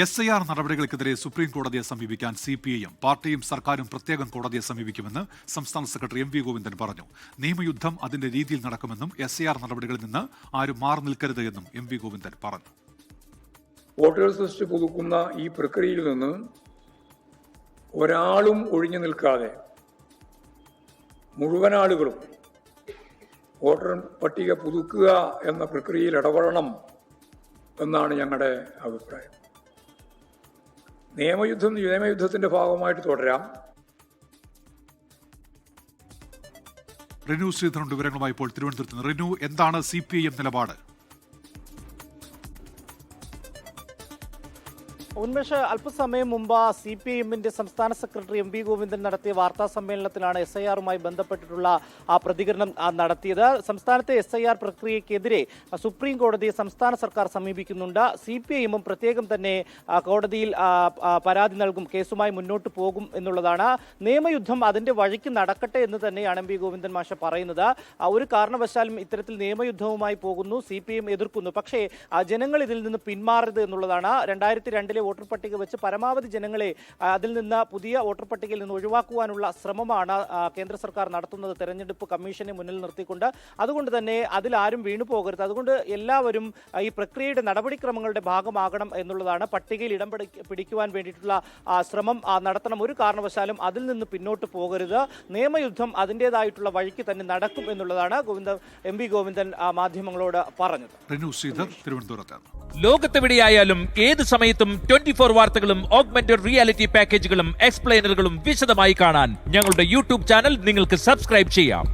SIR നടപടികൾക്കെതിരെ supreme കോടതിയെ സമീപിക്കാൻ CPIM പാർട്ടിയും സർക്കാരും പ്രത്യേകം കോടതിയെ സമീപിക്കുമെന്ന് സംസ്ഥാന സെക്രട്ടറി MV ഗോവിന്ദൻ പറഞ്ഞു. നിയമയുദ്ധം അതിന്റെ രീതിയിൽ നടക്കുമെന്നും SIR നടപടികളിൽ നിന്ന് ആരും മാറി നിൽക്കരുത് എന്നും MV ഗോവിന്ദൻ പറഞ്ഞു. വോട്ടേഴ്സ് ലിസ്റ്റ് പുതുക്കുന്ന ഈ പ്രക്രിയയിൽ നിന്ന് ഒരാളും ഒഴിഞ്ഞു നിൽക്കാതെ മുഴുവൻ ആളുകളും വോട്ടർ പട്ടിക പുതുക്കുക എന്ന പ്രക്രിയയിൽ ഇടപെടണം എന്നാണ് ഞങ്ങളുടെ അഭിപ്രായം. നിയമയുദ്ധത്തിന്റെ ഭാഗമായിട്ട് തുടരാം. റിനു ശ്രീധരൻ വിവരങ്ങളുമായി ഇപ്പോൾ തിരുവനന്തപുരത്ത് നിന്ന്. റിനു, എന്താണ് CPIM നിലപാട്? ഉന്മേഷ്, അല്പസമയം മുമ്പ് CPIMന്റെ സംസ്ഥാന സെക്രട്ടറി MV ഗോവിന്ദൻ നടത്തിയ വാർത്താ സമ്മേളനത്തിലാണ് SIRുമായി ബന്ധപ്പെട്ടിട്ടുള്ള പ്രതികരണം നടത്തിയത്. സംസ്ഥാനത്തെ SIR പ്രക്രിയക്കെതിരെ സുപ്രീം കോടതിയെ സംസ്ഥാന സർക്കാർ സമീപിക്കുന്നുണ്ട്. CPIMും പ്രത്യേകം തന്നെ കോടതിയിൽ പരാതി നൽകും, കേസുമായി മുന്നോട്ട് പോകും എന്നുള്ളതാണ്. നിയമയുദ്ധം അതിന്റെ വഴിക്ക് നടക്കട്ടെ എന്ന് തന്നെയാണ് MV ഗോവിന്ദൻ മാഷ് പറയുന്നത്. ഒരു കാരണവശാലും ഇത്തരത്തിൽ നിയമയുദ്ധവുമായി പോകുന്നു, CPIM എതിർക്കുന്നു. പക്ഷേ ജനങ്ങൾ ഇതിൽ നിന്ന് പിന്മാറരുത് എന്നുള്ളതാണ്. 2002 വോട്ടർ പട്ടിക വെച്ച് പരമാവധി ജനങ്ങളെ അതിൽ നിന്ന് പുതിയ വോട്ടർ പട്ടികയിൽ നിന്ന് ഒഴിവാക്കുവാനുള്ള ശ്രമമാണ് കേന്ദ്ര സർക്കാർ നടത്തുന്നത്, തെരഞ്ഞെടുപ്പ് കമ്മീഷനെ മുന്നിൽ നിർത്തിക്കൊണ്ട്. അതുകൊണ്ട് തന്നെ അതിൽ ആരും വീണു പോകരുത്. അതുകൊണ്ട് എല്ലാവരും ഈ പ്രക്രിയയുടെ നടപടിക്രമങ്ങളുടെ ഭാഗമാകണം എന്നുള്ളതാണ്. പട്ടികയിൽ ഇടം പിടിക്കുവാൻ വേണ്ടിയിട്ടുള്ള ശ്രമം നടത്തണം. ഒരു കാരണവശാലും അതിൽ നിന്ന് പിന്നോട്ട് പോകരുത്. നിയമയുദ്ധം അതിൻ്റെതായിട്ടുള്ള വഴിക്ക് തന്നെ നടക്കും എന്നുള്ളതാണ് MV ഗോവിന്ദൻ മാധ്യമങ്ങളോട് പറഞ്ഞത്. ലോകത്തെവിടെയായാലും ഏത് സമയത്തും 24 വാർത്തകളും ഓഗ്മെന്റഡ് റിയാലിറ്റി പാക്കേജുകളും എക്സ്പ്ലെയിനറുകളും വിശദമായി കാണാൻ ഞങ്ങളുടെ YouTube ചാനൽ നിങ്ങൾക്ക് സബ്സ്ക്രൈബ് ചെയ്യാം.